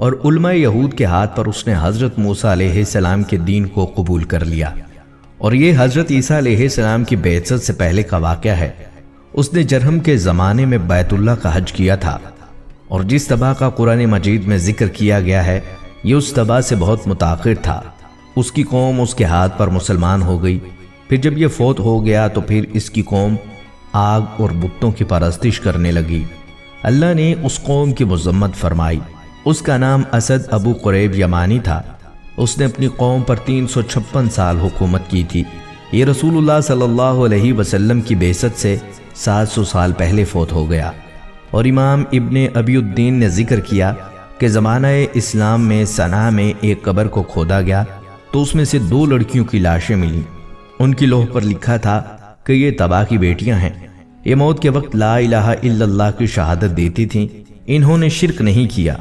اور علماء یہود کے ہاتھ پر اس نے حضرت موسیٰ علیہ السلام کے دین کو قبول کر لیا، اور یہ حضرت عیسیٰ علیہ السلام کی بعثت سے پہلے کا واقعہ ہے۔ اس نے جرہم کے زمانے میں بیت اللہ کا حج کیا تھا، اور جس تباہ کا قرآن مجید میں ذکر کیا گیا ہے یہ اس تباہ سے بہت متاخر تھا۔ اس کی قوم اس کے ہاتھ پر مسلمان ہو گئی، پھر جب یہ فوت ہو گیا تو پھر اس کی قوم آگ اور بتوں کی پرستش کرنے لگی۔ اللہ نے اس قوم کی مذمت فرمائی۔ اس کا نام اسد ابو قریب یمانی تھا۔ اس نے اپنی قوم پر 356 سال حکومت کی تھی۔ یہ رسول اللہ صلی اللہ علیہ وسلم کی بعثت سے 700 سال پہلے فوت ہو گیا۔ اور امام ابن ابی الدین نے ذکر کیا کہ زمانہ اسلام میں صنعا میں ایک قبر کو کھودا گیا تو اس میں سے 2 لڑکیوں کی لاشیں ملیں۔ ان کی لوح پر لکھا تھا کہ یہ تباہ کی بیٹیاں ہیں۔ یہ موت کے وقت لا الہ الا اللہ کی شہادت دیتی تھیں۔ انہوں نے شرک نہیں کیا۔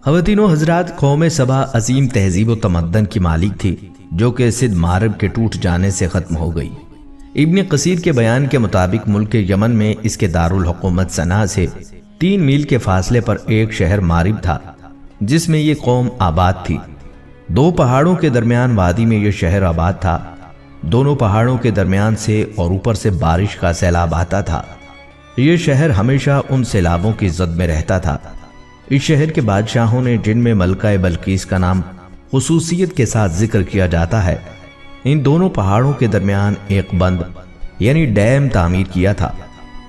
خواتین و حضرات، قوم سبا عظیم تہذیب و تمدن کی مالک تھی جو کہ سدھ مارب کے ٹوٹ جانے سے ختم ہو گئی۔ ابن کثیر کے بیان کے مطابق ملک یمن میں اس کے دارالحکومت صنعا سے 3 میل کے فاصلے پر ایک شہر مارب تھا جس میں یہ قوم آباد تھی۔ 2 پہاڑوں کے درمیان وادی میں یہ شہر آباد تھا۔ دونوں پہاڑوں کے درمیان سے اور اوپر سے بارش کا سیلاب آتا تھا۔ یہ شہر ہمیشہ ان سیلابوں کی زد میں رہتا تھا۔ اس شہر کے بادشاہوں نے، جن میں ملکہ بلقیس کا نام خصوصیت کے ساتھ ذکر کیا جاتا ہے، ان دونوں پہاڑوں کے درمیان ایک بند یعنی ڈیم تعمیر کیا تھا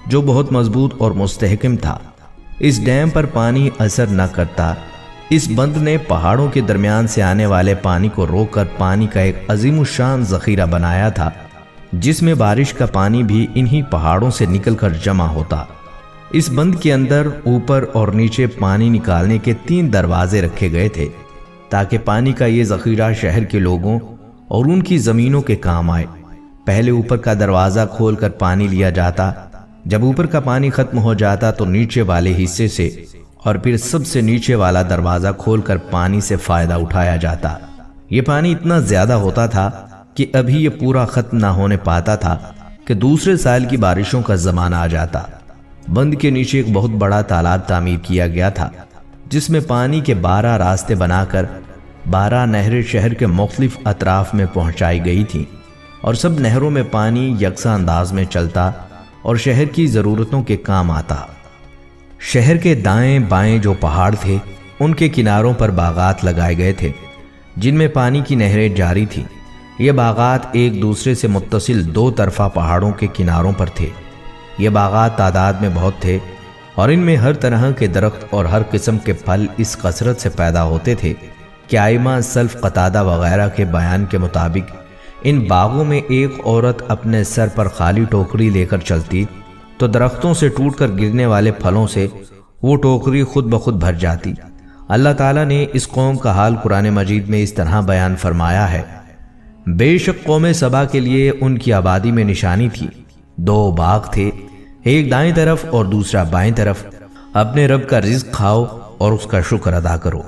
جو بہت مضبوط اور مستحکم تھا۔ اس ڈیم پر پانی اثر نہ کرتا۔ اس بند نے پہاڑوں کے درمیان سے آنے والے پانی کو روک کر پانی کا ایک عظیم الشان ذخیرہ بنایا تھا جس میں بارش کا پانی بھی انہی پہاڑوں سے نکل کر جمع ہوتا۔ اس بند کے اندر اوپر اور نیچے پانی نکالنے کے 3 دروازے رکھے گئے تھے تاکہ پانی کا یہ ذخیرہ شہر کے لوگوں اور ان کی زمینوں کے کام آئے۔ پہلے اوپر کا دروازہ کھول کر پانی لیا جاتا، جب اوپر کا پانی ختم ہو جاتا تو نیچے والے حصے سے اور پھر سب سے نیچے والا دروازہ کھول کر پانی سے فائدہ اٹھایا جاتا۔ یہ پانی اتنا زیادہ ہوتا تھا کہ ابھی یہ پورا ختم نہ ہونے پاتا تھا کہ دوسرے سال کی بارشوں کا زمانہ آ جاتا۔ بند کے نیچے ایک بہت بڑا تالاب تعمیر کیا گیا تھا جس میں پانی کے 12 راستے بنا کر 12 نہریں شہر کے مختلف اطراف میں پہنچائی گئی تھیں، اور سب نہروں میں پانی یکساں انداز میں چلتا اور شہر کی ضرورتوں کے کام آتا۔ شہر کے دائیں بائیں جو پہاڑ تھے ان کے کناروں پر باغات لگائے گئے تھے جن میں پانی کی نہریں جاری تھیں۔ یہ باغات ایک دوسرے سے متصل 2 طرفہ پہاڑوں کے کناروں پر تھے۔ یہ باغات تعداد میں بہت تھے اور ان میں ہر طرح کے درخت اور ہر قسم کے پھل اس کثرت سے پیدا ہوتے تھے کہ ائمہ سلف قتادہ وغیرہ کے بیان کے مطابق ان باغوں میں ایک عورت اپنے سر پر خالی ٹوکری لے کر چلتی تو درختوں سے ٹوٹ کر گرنے والے پھلوں سے وہ ٹوکری خود بخود بھر جاتی۔ اللہ تعالیٰ نے اس قوم کا حال قرآن مجید میں اس طرح بیان فرمایا ہے: بے شک قوم سبا کے لیے ان کی آبادی میں نشانی تھی، 2 باغ تھے، ایک دائیں طرف اور دوسرا بائیں طرف۔ اپنے رب کا رزق کھاؤ اور اس کا شکر ادا کرو،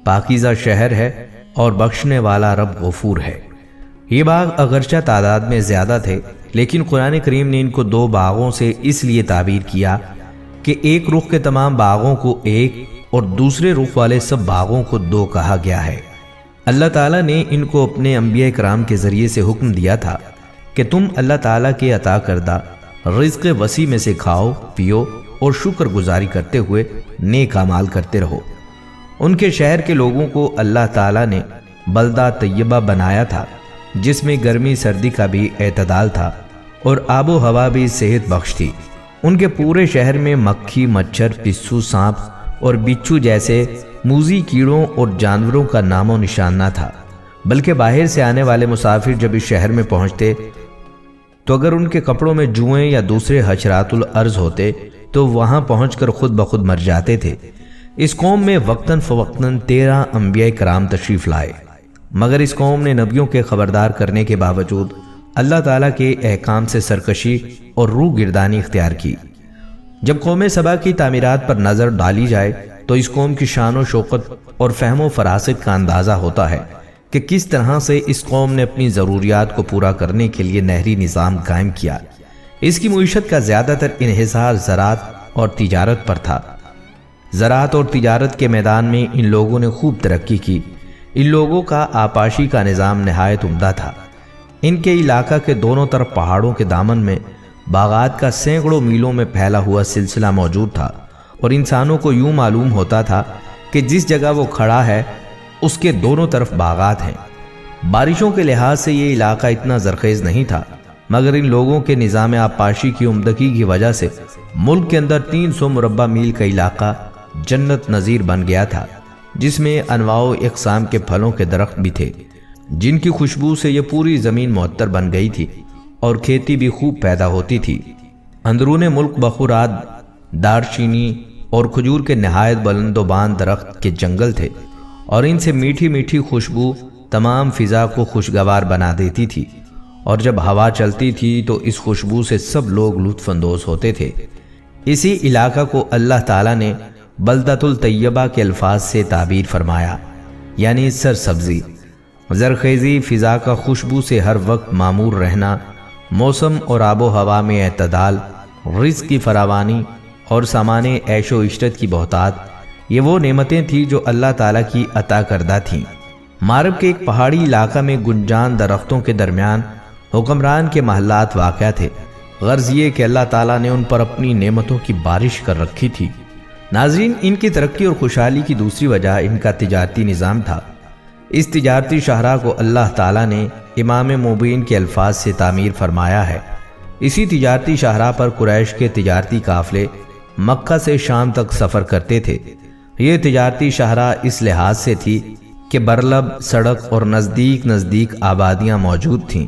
پاکیزہ شہر ہے اور بخشنے والا رب غفور ہے۔ یہ باغ اگرچہ تعداد میں زیادہ تھے لیکن قرآن کریم نے ان کو 2 باغوں سے اس لیے تعبیر کیا کہ ایک رخ کے تمام باغوں کو ایک اور دوسرے رخ والے سب باغوں کو 2 کہا گیا ہے۔ اللہ تعالیٰ نے ان کو اپنے انبیاء کرام کے ذریعے سے حکم دیا تھا کہ تم اللہ تعالیٰ کے عطا کردہ رزق وسیع میں سے کھاؤ پیو اور شکر گزاری کرتے ہوئے نیک اعمال کرتے رہو۔ ان کے شہر کے لوگوں کو اللہ تعالیٰ نے بلدہ طیبہ بنایا تھا جس میں گرمی سردی کا بھی اعتدال تھا اور آب و ہوا بھی صحت بخش تھی۔ ان کے پورے شہر میں مکھی، مچھر، پسو، سانپ اور بچھو جیسے موذی کیڑوں اور جانوروں کا نام و نشان نہ تھا، بلکہ باہر سے آنے والے مسافر جب اس شہر میں پہنچتے تو اگر ان کے کپڑوں میں جوئیں یا دوسرے حشرات الارض ہوتے تو وہاں پہنچ کر خود بخود مر جاتے تھے۔ اس قوم میں وقتاً فوقتاً 13 انبیاء کرام تشریف لائے، مگر اس قوم نے نبیوں کے خبردار کرنے کے باوجود اللہ تعالیٰ کے احکام سے سرکشی اور روح گردانی اختیار کی۔ جب قوم سبا کی تعمیرات پر نظر ڈالی جائے تو اس قوم کی شان و شوکت اور فہم و فراست کا اندازہ ہوتا ہے کہ کس طرح سے اس قوم نے اپنی ضروریات کو پورا کرنے کے لیے نہری نظام قائم کیا۔ اس کی معیشت کا زیادہ تر انحصار زراعت اور تجارت پر تھا۔ زراعت اور تجارت کے میدان میں ان لوگوں نے خوب ترقی کی۔ ان لوگوں کا آبپاشی کا نظام نہایت عمدہ تھا۔ ان کے علاقہ کے دونوں طرف پہاڑوں کے دامن میں باغات کا سینکڑوں میلوں میں پھیلا ہوا سلسلہ موجود تھا، اور انسانوں کو یوں معلوم ہوتا تھا کہ جس جگہ وہ کھڑا ہے اس کے دونوں طرف باغات ہیں۔ بارشوں کے لحاظ سے یہ علاقہ اتنا زرخیز نہیں تھا، مگر ان لوگوں کے نظام آبپاشی کی عمدگی کی وجہ سے ملک کے اندر 300 مربع میل کا علاقہ جنت نظیر بن گیا تھا، جس میں انواع و اقسام کے پھلوں کے درخت بھی تھے، جن کی خوشبو سے یہ پوری زمین معطر بن گئی تھی اور کھیتی بھی خوب پیدا ہوتی تھی۔ اندرون ملک بخورات، دارچینی اور کھجور کے نہایت بلند و باند درخت کے جنگل تھے، اور ان سے میٹھی میٹھی خوشبو تمام فضا کو خوشگوار بنا دیتی تھی، اور جب ہوا چلتی تھی تو اس خوشبو سے سب لوگ لطف اندوز ہوتے تھے۔ اسی علاقہ کو اللہ تعالیٰ نے بلدۃ الطیبہ کے الفاظ سے تعبیر فرمایا، یعنی سرسبزی، زرخیزی، فضا کا خوشبو سے ہر وقت معمور رہنا، موسم اور آب و ہوا میں اعتدال، رزق کی فراوانی اور سامان عیش و عشرت کی بہتات، یہ وہ نعمتیں تھیں جو اللہ تعالیٰ کی عطا کردہ تھیں۔ مغرب کے ایک پہاڑی علاقہ میں گنجان درختوں کے درمیان حکمران کے محلات واقع تھے۔ غرض یہ کہ اللہ تعالیٰ نے ان پر اپنی نعمتوں کی بارش کر رکھی تھی۔ ناظرین، ان کی ترقی اور خوشحالی کی دوسری وجہ ان کا تجارتی نظام تھا۔ اس تجارتی شاہراہ کو اللہ تعالیٰ نے امام مبین کے الفاظ سے تعمیر فرمایا ہے۔ اسی تجارتی شاہراہ پر قریش کے تجارتی قافلے مکہ سے شام تک سفر کرتے تھے۔ یہ تجارتی شاہراہ اس لحاظ سے تھی کہ برلب سڑک اور نزدیک نزدیک آبادیاں موجود تھیں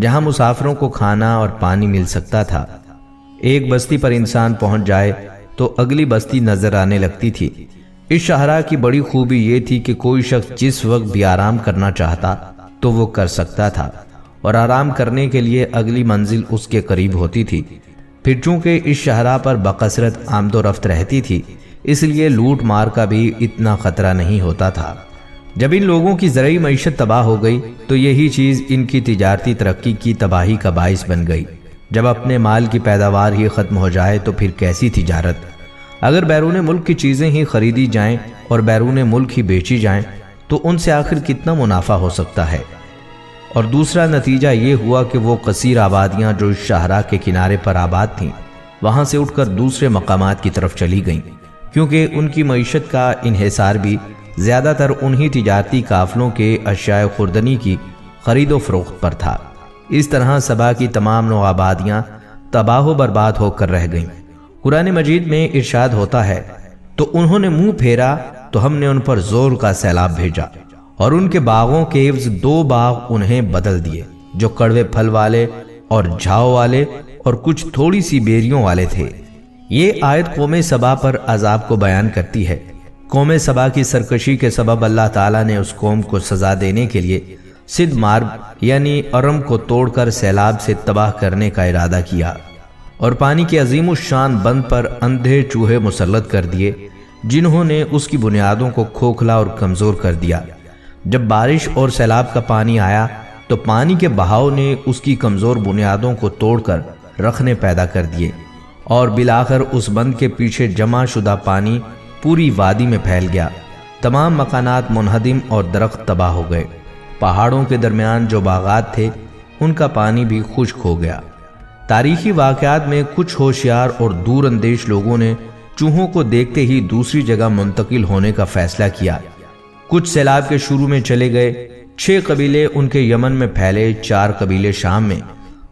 جہاں مسافروں کو کھانا اور پانی مل سکتا تھا۔ ایک بستی پر انسان پہنچ جائے تو اگلی بستی نظر آنے لگتی تھی۔ اس شاہراہ کی بڑی خوبی یہ تھی کہ کوئی شخص جس وقت بھی آرام کرنا چاہتا تو وہ کر سکتا تھا، اور آرام کرنے کے لیے اگلی منزل اس کے قریب ہوتی تھی۔ پھر چونکہ اس شاہراہ پر بکثرت آمد و رفت رہتی تھی، اس لیے لوٹ مار کا بھی اتنا خطرہ نہیں ہوتا تھا۔ جب ان لوگوں کی زرعی معیشت تباہ ہو گئی تو یہی چیز ان کی تجارتی ترقی کی تباہی کا باعث بن گئی۔ جب اپنے مال کی پیداوار ہی ختم ہو جائے تو پھر کیسی تجارت؟ اگر بیرون ملک کی چیزیں ہی خریدی جائیں اور بیرون ملک ہی بیچی جائیں تو ان سے آخر کتنا منافع ہو سکتا ہے؟ اور دوسرا نتیجہ یہ ہوا کہ وہ کثیر آبادیاں جو اس شاہراہ کے کنارے پر آباد تھیں وہاں سے اٹھ کر دوسرے مقامات کی طرف چلی گئیں، کیونکہ ان کی معیشت کا انحصار بھی زیادہ تر انہی تجارتی قافلوں کے اشیاء خوردنی کی خرید و فروخت پر تھا۔ اس طرح سبا کی تمام نو آبادیاں تباہ و برباد ہو کر رہ گئیں۔ قرآن مجید میں ارشاد ہوتا ہے، تو انہوں نے منہ پھیرا تو ہم نے ان پر زور کا سیلاب بھیجا، اور ان کے باغوں کے عوض 2 باغ انہیں بدل دیے جو کڑوے پھل والے اور جھاؤ والے اور کچھ تھوڑی سی بیریوں والے تھے۔ یہ آیت قوم سبا پر عذاب کو بیان کرتی ہے۔ قوم سبا کی سرکشی کے سبب اللہ تعالیٰ نے اس قوم کو سزا دینے کے لیے سدھ مارب یعنی ارم کو توڑ کر سیلاب سے تباہ کرنے کا ارادہ کیا، اور پانی کے عظیم الشان بند پر اندھے چوہے مسلط کر دیے جنہوں نے اس کی بنیادوں کو کھوکھلا اور کمزور کر دیا۔ جب بارش اور سیلاب کا پانی آیا تو پانی کے بہاؤ نے اس کی کمزور بنیادوں کو توڑ کر رخنے پیدا کر دیے، اور بالآخر اس بند کے پیچھے جمع شدہ پانی پوری وادی میں پھیل گیا۔ تمام مکانات منہدم اور درخت تباہ ہو گئے۔ پہاڑوں کے درمیان جو باغات تھے ان کا پانی بھی خشک ہو گیا۔ تاریخی واقعات میں کچھ ہوشیار اور دور اندیش لوگوں نے چوہوں کو دیکھتے ہی دوسری جگہ منتقل ہونے کا فیصلہ کیا۔ کچھ سیلاب کے شروع میں چلے گئے، 6 قبیلے ان کے یمن میں پھیلے، 4 قبیلے شام میں۔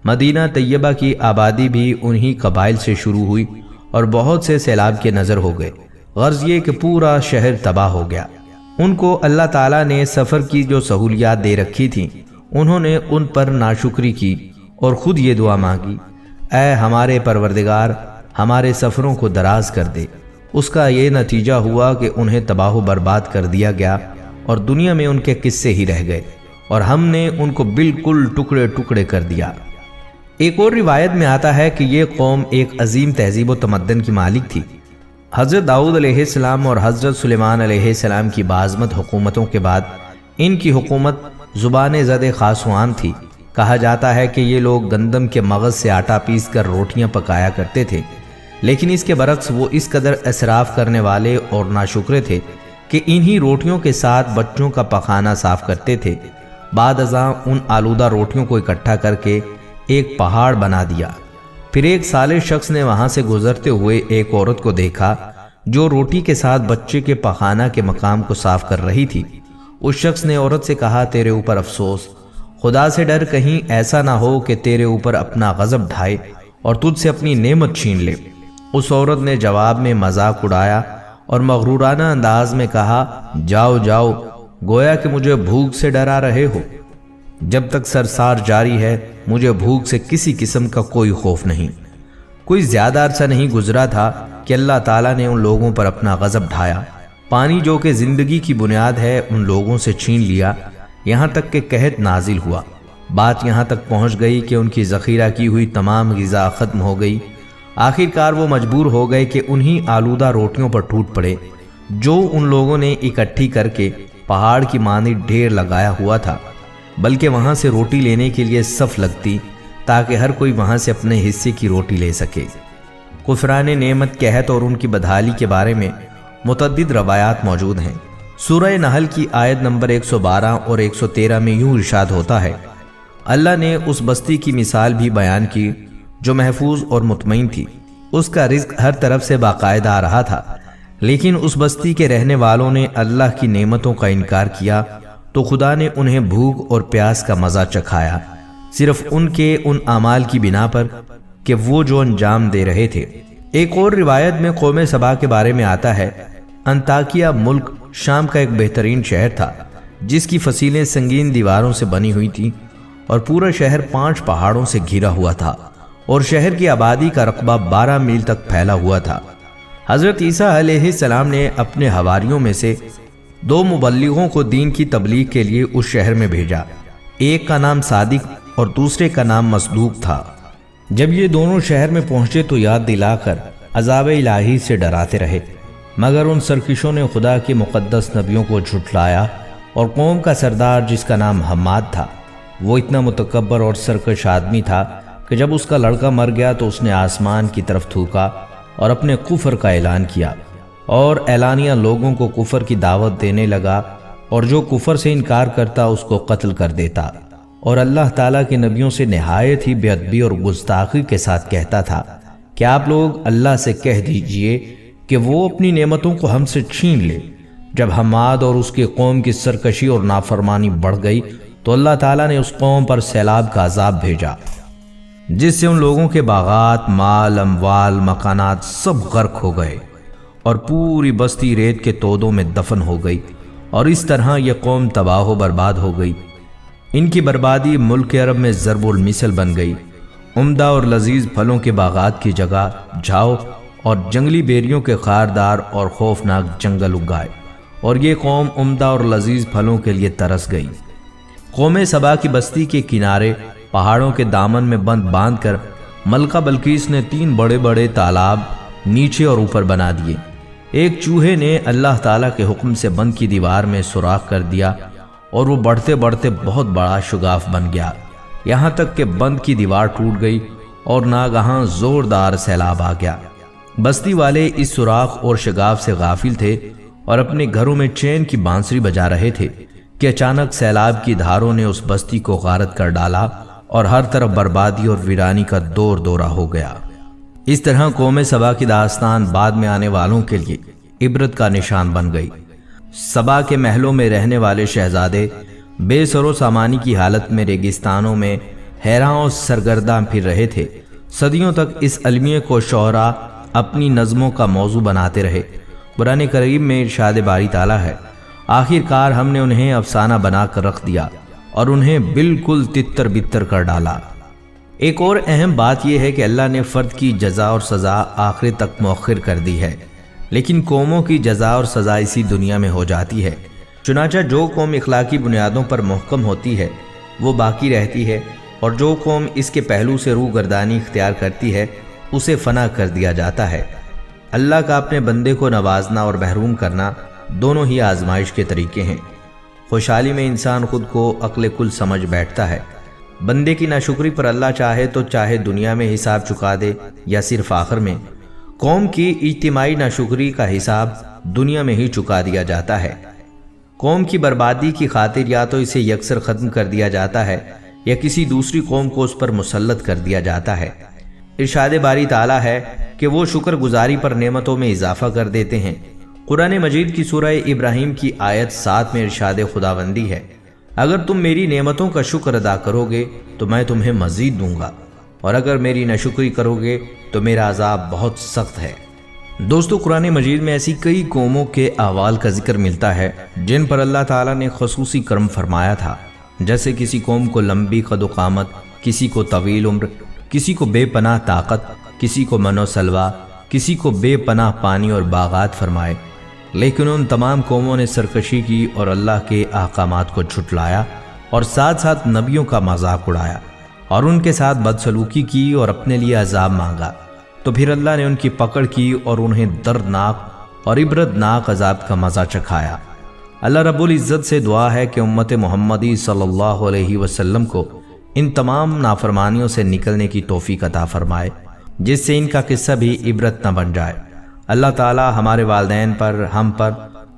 مدینہ طیبہ کی آبادی بھی انہی قبائل سے شروع ہوئی اور بہت سے سیلاب کے نظر ہو گئے۔ غرض یہ کہ پورا شہر تباہ ہو گیا۔ ان کو اللہ تعالیٰ نے سفر کی جو سہولیات دے رکھی تھیں انہوں نے ان پر ناشکری کی اور خود یہ دعا مانگی، اے ہمارے پروردگار ہمارے سفروں کو دراز کر دے۔ اس کا یہ نتیجہ ہوا کہ انہیں تباہ و برباد کر دیا گیا اور دنیا میں ان کے قصے ہی رہ گئے، اور ہم نے ان کو بالکل ٹکڑے ٹکڑے کر دیا۔ ایک اور روایت میں آتا ہے کہ یہ قوم ایک عظیم تہذیب و تمدن کی مالک تھی۔ حضرت داؤد علیہ السلام اور حضرت سلیمان علیہ السلام کی باعظمت حکومتوں کے بعد ان کی حکومت زبان زد خاصوان تھی۔ کہا جاتا ہے کہ یہ لوگ گندم کے مغز سے آٹا پیس کر روٹیاں پکایا کرتے تھے، لیکن اس کے برعکس وہ اس قدر اسراف کرنے والے اور ناشکرے تھے کہ انہی روٹیوں کے ساتھ بچوں کا پخانہ صاف کرتے تھے۔ بعد ازاں ان آلودہ روٹیوں کو اکٹھا کر کے ایک پہاڑ بنا دیا۔ پھر ایک صالح شخص نے وہاں سے گزرتے ہوئے ایک عورت کو دیکھا جو روٹی کے ساتھ بچے کے پخانہ کے مقام کو صاف کر رہی تھی۔ اس شخص نے عورت سے کہا، تیرے اوپر افسوس، خدا سے ڈر کہیں ایسا نہ ہو کہ تیرے اوپر اپنا غضب ڈھائے اور تجھ سے اپنی نعمت چھین لے۔ اس عورت نے جواب میں مذاق اڑایا اور مغرورانہ انداز میں کہا، جاؤ جاؤ، گویا کہ مجھے بھوک سے ڈرا رہے ہو۔ جب تک سرسار جاری ہے مجھے بھوک سے کسی قسم کا کوئی خوف نہیں۔ کوئی زیادہ عرصہ نہیں گزرا تھا کہ اللہ تعالیٰ نے ان لوگوں پر اپنا غضب ڈھایا۔ پانی جو کہ زندگی کی بنیاد ہے ان لوگوں سے چھین لیا، یہاں تک کہ قحط نازل ہوا۔ بات یہاں تک پہنچ گئی کہ ان کی ذخیرہ کی ہوئی تمام غذا ختم ہو گئی۔ آخرکار وہ مجبور ہو گئے کہ انہی آلودہ روٹیوں پر ٹوٹ پڑے جو ان لوگوں نے اکٹھی کر کے پہاڑ کی مانند ڈھیر لگایا ہوا تھا، بلکہ وہاں سے روٹی لینے کے لیے صف لگتی تاکہ ہر کوئی وہاں سے اپنے حصے کی روٹی لے سکے۔ کفران نعمت، قحط اور ان کی بدحالی کے بارے میں متعدد روایات موجود ہیں۔ سورہ نحل کی آیت نمبر 112 اور 113 میں یوں ارشاد ہوتا ہے، اللہ نے اس بستی کی مثال بھی بیان کی جو محفوظ اور مطمئن تھی، اس کا رزق ہر طرف سے باقاعدہ آ رہا تھا، لیکن اس بستی کے رہنے والوں نے اللہ کی نعمتوں کا انکار کیا تو خدا نے انہیں بھوک اور پیاس کا مزہ چکھایا، صرف ان کے ان اعمال کی بنا پر کہ وہ جو انجام دے رہے تھے۔ ایک اور روایت میں قوم سبا کے بارے میں آتا ہے، انطاکیہ ملک شام کا ایک بہترین شہر تھا جس کی فصیلیں سنگین دیواروں سے بنی ہوئی تھیں اور پورا شہر 5 پہاڑوں سے گھرا ہوا تھا اور شہر کی آبادی کا رقبہ 12 میل تک پھیلا ہوا تھا۔ حضرت عیسیٰ علیہ السلام نے اپنے حواریوں میں سے 2 مبلغوں کو دین کی تبلیغ کے لیے اس شہر میں بھیجا، ایک کا نام صادق اور دوسرے کا نام مصدوق تھا۔ جب یہ دونوں شہر میں پہنچے تو یاد دلا کر عذاب الہی سے ڈراتے رہے، مگر ان سرکشوں نے خدا کے مقدس نبیوں کو جھٹلایا، اور قوم کا سردار جس کا نام حماد تھا وہ اتنا متکبر اور سرکش آدمی تھا کہ جب اس کا لڑکا مر گیا تو اس نے آسمان کی طرف تھوکا اور اپنے کفر کا اعلان کیا اور اعلانیہ لوگوں کو کفر کی دعوت دینے لگا، اور جو کفر سے انکار کرتا اس کو قتل کر دیتا، اور اللہ تعالیٰ کے نبیوں سے نہایت ہی بے ادبی اور گستاخی کے ساتھ کہتا تھا کہ آپ لوگ اللہ سے کہہ دیجئے کہ وہ اپنی نعمتوں کو ہم سے چھین لے۔ جب حماد اور اس کے قوم کی سرکشی اور نافرمانی بڑھ گئی تو اللہ تعالیٰ نے اس قوم پر سیلاب کا عذاب بھیجا جس سے ان لوگوں کے باغات، مال، اموال، مکانات سب غرق ہو گئے اور پوری بستی ریت کے تودوں میں دفن ہو گئی، اور اس طرح یہ قوم تباہ و برباد ہو گئی۔ ان کی بربادی ملک عرب میں ضرب المثل بن گئی۔ عمدہ اور لذیذ پھلوں کے باغات کی جگہ جھاؤ اور جنگلی بیریوں کے خاردار اور خوفناک جنگل اگائے، اور یہ قوم عمدہ اور لذیذ پھلوں کے لیے ترس گئی۔ قوم سبا کی بستی کے کنارے پہاڑوں کے دامن میں بند باندھ کر ملکہ بلقیس نے 3 بڑے بڑے تالاب نیچے اور اوپر بنا دیے۔ ایک چوہے نے اللہ تعالیٰ کے حکم سے بند کی دیوار میں سوراخ کر دیا اور وہ بڑھتے بڑھتے بہت بڑا شگاف بن گیا، یہاں تک کہ بند کی دیوار ٹوٹ گئی اور ناگہاں زوردار سیلاب آ گیا۔ بستی والے اس سوراخ اور شگاف سے غافل تھے اور اپنے گھروں میں چین کی بانسری بجا رہے تھے کہ اچانک سیلاب کی دھاروں نے اس بستی کو غارت کر ڈالا اور ہر طرف بربادی اور ویرانی کا دور دورہ ہو گیا۔ اس طرح قوم سبا کی داستان بعد میں آنے والوں کے لیے عبرت کا نشان بن گئی۔ سبا کے محلوں میں رہنے والے شہزادے بے سر و سامانی کی حالت میں ریگستانوں میں حیراں اور سرگرداں پھر رہے تھے۔ صدیوں تک اس المیہ کو شعراء اپنی نظموں کا موضوع بناتے رہے۔ قرآن کریم میں ارشاد باری تعالیٰ ہے، آخر کار ہم نے انہیں افسانہ بنا کر رکھ دیا اور انہیں بالکل تتر بتر کر ڈالا۔ ایک اور اہم بات یہ ہے کہ اللہ نے فرد کی جزا اور سزا آخرت تک مؤخر کر دی ہے، لیکن قوموں کی جزا اور سزا اسی دنیا میں ہو جاتی ہے۔ چنانچہ جو قوم اخلاقی بنیادوں پر محکم ہوتی ہے وہ باقی رہتی ہے، اور جو قوم اس کے پہلو سے روح گردانی اختیار کرتی ہے اسے فنا کر دیا جاتا ہے۔ اللہ کا اپنے بندے کو نوازنا اور محروم کرنا دونوں ہی آزمائش کے طریقے ہیں۔ خوشحالی میں انسان خود کو عقل کل سمجھ بیٹھتا ہے۔ بندے کی ناشکری پر اللہ چاہے تو چاہے دنیا میں حساب چکا دے یا صرف آخر میں، قوم کی اجتماعی ناشکری کا حساب دنیا میں ہی چکا دیا جاتا ہے۔ قوم کی بربادی کی خاطر یا تو اسے یکسر ختم کر دیا جاتا ہے یا کسی دوسری قوم کو اس پر مسلط کر دیا جاتا ہے۔ ارشاد باری تعالیٰ ہے کہ وہ شکر گزاری پر نعمتوں میں اضافہ کر دیتے ہیں۔ قرآن مجید کی سورہ ابراہیم کی آیت 7 میں ارشاد خداوندی ہے، اگر تم میری نعمتوں کا شکر ادا کرو گے تو میں تمہیں مزید دوں گا، اور اگر میری ناشکری کرو گے تو میرا عذاب بہت سخت ہے۔ دوستو، قرآن مجید میں ایسی کئی قوموں کے احوال کا ذکر ملتا ہے جن پر اللہ تعالیٰ نے خصوصی کرم فرمایا تھا، جیسے کسی قوم کو لمبی قد و قامت، کسی کو طویل عمر، کسی کو بے پناہ طاقت، کسی کو من و سلوہ، کسی کو بے پناہ پانی اور باغات فرمائے۔ لیکن ان تمام قوموں نے سرکشی کی اور اللہ کے احکامات کو جھٹلایا اور ساتھ ساتھ نبیوں کا مذاق اڑایا اور ان کے ساتھ بدسلوکی کی اور اپنے لیے عذاب مانگا، تو پھر اللہ نے ان کی پکڑ کی اور انہیں دردناک اور عبرتناک عذاب کا مزہ چکھایا۔ اللہ رب العزت سے دعا ہے کہ امت محمدی صلی اللہ علیہ وسلم کو ان تمام نافرمانیوں سے نکلنے کی توفیق عطا فرمائے، جس سے ان کا قصہ بھی عبرت نہ بن جائے۔ اللہ تعالی ہمارے والدین پر، ہم پر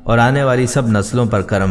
اور آنے والی سب نسلوں پر کرم